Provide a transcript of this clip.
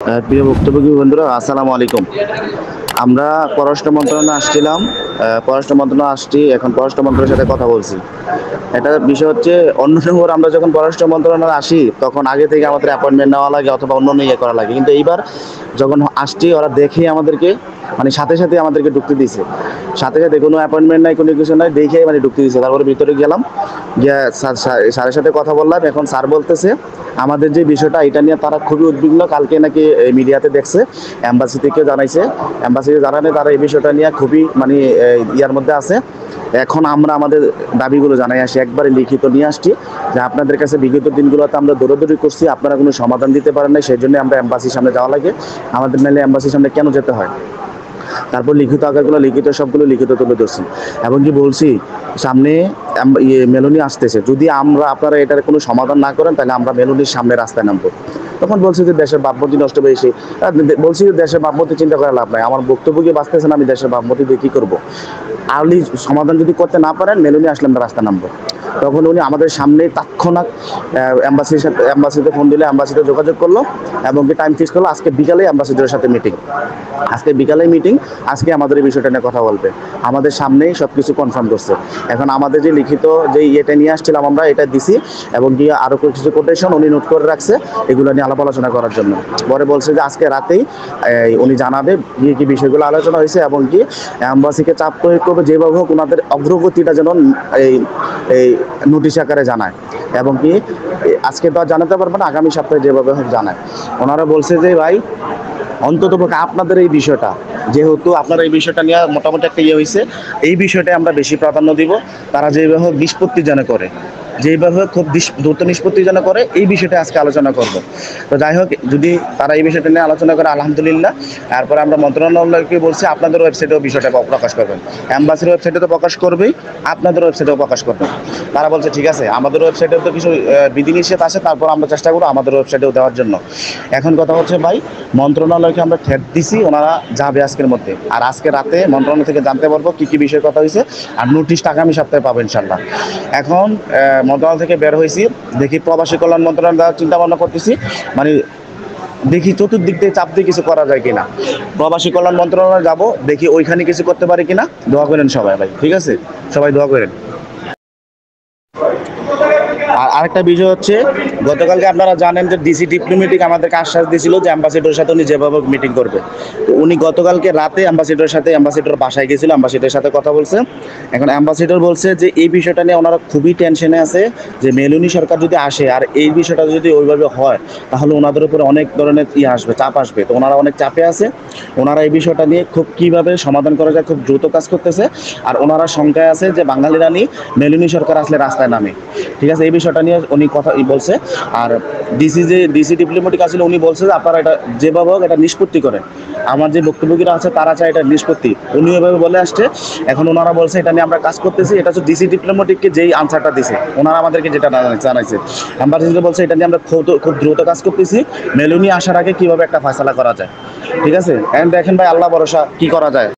প্রিয় ভুক্তভোগী বন্ধুরা, আসসালামু আলাইকুম। আমরা পররাষ্ট্র মন্ত্রণালয়ে আসছিলাম। পররাষ্ট্র মন্ত্রণালয়ে আসছি, এখন পররাষ্ট্র মন্ত্রণালয়ের সাথে কথা বলছি। এটা বিষয় হচ্ছে, অন্য সময় আমরা যখন পররাষ্ট্র মন্ত্রণালয়ে আসি তখন আগে থেকে আমাদের অ্যাপয়েন্টমেন্ট নেওয়া লাগে অথবা অন্য ইয়ে করা লাগে, কিন্তু এইবার যখন আসছি ওরা দেখে আমাদেরকে মানে সাথে সাথে আমাদেরকে ঢুকতে দিয়েছে। সাথে সাথে কোনো অ্যাপয়েন্টমেন্ট নাই, কোনো কিছু নাই, দেখে মানে ঢুকতে দিয়েছে। তারপরে ভিতরে গেলাম, গিয়ে স্যারের সাথে কথা বললাম। এখন স্যার বলতেছে আমাদের যে বিষয়টা এটা নিয়ে তারা খুবই উদ্বিগ্ন। কালকে নাকি মিডিয়াতে দেখছে, এম্বাসি থেকে জানাইছে, এম্বাসিকে জানালে তারা এই বিষয়টা নিয়ে খুবই মানে ইয়ার মধ্যে আছে। এখন আমরা আমাদের দাবিগুলো জানাই আসি, একবারে লিখিত নিয়ে আসছি যে আপনাদের কাছে বিগত দিনগুলোতে আমরা দৌড়াদৌড়ি করছি, আপনারা কোনো সমাধান দিতে পারেন না, সেই জন্য আমরা এম্বাসির সামনে যাওয়া লাগে। আমাদের নাহলে এম্বাসির সামনে কেন যেতে হয়? তারপর লিখিত আকারগুলো, সবগুলো লিখিত তুলে ধরছি এবং কি বলছি সামনে মেলনি আসতেছে, যদি আপনারা এটার কোনো সমাধান না করেন তাহলে আমরা মেলনির সামনে রাস্তায় নামবো। তখন বলছি যে দেশের ভাবমূর্তি নষ্ট হয়েছে। বলছি যে দেশের ভাবমূর্তি চিন্তা করে লাভ নাই, আমার বক্তব্য কি বাঁচতেছে না, আমি দেশের ভাবমূর্তি দিয়ে কী করবো? আর্লি সমাধান যদি করতে না পারেন মেলনি আসলে আমরা রাস্তা নামবো। তখন উনি আমাদের সামনে তৎক্ষণাৎ অ্যাম্বাসিতে ফোন দিলে অ্যাম্বাসিতে যোগাযোগ করলো এবং কি টাইম ফিক্স করলো আজকে বিকালে অ্যাম্বাসিডরের সাথে মিটিং। আজকে বিকালে মিটিং, আজকে আমাদের এই বিষয়টা নিয়ে কথা বলবে। আমাদের সামনেই সব কিছু কনফার্ম করছে। এখন আমাদের যে লিখিত যে ইয়েটা নিয়ে আসছিলাম আমরা এটা দিছি এবং কি আরও কিছু কোটেশন উনি নোট করে রাখছে এগুলো নিয়ে আলাপ আলোচনা করার জন্য। পরে বলছে যে আজকে রাতেই উনি জানাবে কি বিষয়গুলো আলোচনা হয়েছে এবং কি অ্যাম্বাসিকে চাপ প্রয়োগ করবে যেভাবে হোক ওনাদের অগ্রগতিটা যেন এই এই নোটিশ আকারে জানায় এবং কি আজকে তো আর জানাতে পারবে না, আগামী সপ্তাহে যেভাবে হোক জানায়। ওনারা বলছে যে ভাই অন্ততপক্ষে আপনাদের এই বিষয়টা, যেহেতু আপনারা এই বিষয়টা নিয়ে মোটামুটি একটা ইয়ে হয়েছে, এই বিষয়টাই আমরা বেশি প্রাধান্য দিব। তারা যেভাবে হোক নিষ্পত্তি যেন করে, যেভাবে খুব দ্রুত নিষ্পত্তি যেন করে, এই বিষয়টা আজকে আলোচনা করব। তো যাই হোক, যদি তারা এই বিষয়টা নিয়ে আলোচনা করে আলহামদুলিল্লাহ। তারপরে আমরা মন্ত্রণালয়কে বলছি আপনাদের ওয়েবসাইটেও বিষয়টা প্রকাশ করবেন, অ্যাম্বাসির ওয়েবসাইটে তো প্রকাশ করবেই, আপনাদের ওয়েবসাইটেও প্রকাশ করবেন। তারা বলছে ঠিক আছে, আমাদের ওয়েবসাইটেও তো কিছু বিধিনিষেধ আছে, তারপর আমরা চেষ্টা করবো আমাদের ওয়েবসাইটেও দেওয়ার জন্য। এখন কথা হচ্ছে ভাই, মন্ত্রণালয়কে আমরা থ্রেট দিছি, ওনারা যাবে আজকের মধ্যে, আর আজকে রাতে মন্ত্রণালয় থেকে জানতে পারবো কী কী বিষয়ের কথা হয়েছে, আর নোটিশটা আগামী সপ্তাহে পাবো ইনশাল্লাহ। এখন মন্ত্রণালয় থেকে বের হয়েছি, দেখি প্রবাসী কল্যাণ মন্ত্রণালয় দেওয়ার চিন্তা ভাবনা করতেছি, মানে দেখি চতুর্দিক থেকে চাপ দিয়ে কিছু করা যায় কিনা। প্রবাসী কল্যাণ মন্ত্রণালয়ে যাব, দেখি ওইখানে কিছু করতে পারি কিনা। দোয়া করেন সবাই ভাই, ঠিক আছে? সবাই দোয়া করেন। আর আরেকটা বিষয় হচ্ছে, গতকালকে আপনারা জানেন যে ডিসি ডিপ্লোমেটিক আমাদেরকে আশ্বাস দিয়েছিল যে অ্যাম্বাসিডরের সাথে উনি যেভাবে মিটিং করবে। তো উনি গতকালকে রাতে অ্যাম্বাসিডর বাসায় গেছিল, অ্যাম্বাসিডরের সাথে কথা বলছে। এখন অ্যাম্বাসিডর বলছে যে এই বিষয়টা নিয়ে ওনারা খুবই টেনশনে আছে, যে মেলনি সরকার যদি আসে আর এই বিষয়টা যদি ওইভাবে হয় তাহলে ওনাদের উপরে অনেক ধরনের আসবে, চাপ আসবে। তো ওনারা অনেক চাপে আছে, ওনারা এই বিষয়টা নিয়ে খুব কীভাবে সমাধান করা যায় খুব দ্রুত কাজ করতেছে। আর ওনারা শঙ্কায় আছে যে বাঙালিরা নিয়ে মেলনি সরকার আসলে রাস্তায় নামে, ঠিক আছে? এই বিষয়টা নিয়ে উনি কথা বলছে। আর ডিসি ডিপ্লোমেটিক আসলে উনি বলছে যে আপনারা এটা যেভাবে হোক এটা নিষ্পত্তি করেন। আমার যে বক্তব্যরা আছে তারা চায় এটা নিষ্পত্তি, উনি এভাবে বলে আসছে। এখন ওনারা বলছে এটা নিয়ে আমরা কাজ করতেছি। এটা হচ্ছে ডিসি ডিপ্লোমেটিককে যেই আনসারটা দিছে, ওনারা আমাদেরকে যেটা জানাইছে, অ্যাম্বাসিডর বলছে এটা নিয়ে আমরা খুব দ্রুত কাজ করতেছি, মেলনি আসার আগে কিভাবে একটা ফয়সালা করা যায়, ঠিক আছে? এখন দেখেন ভাই, আল্লাহ ভরসা কি করা যায়।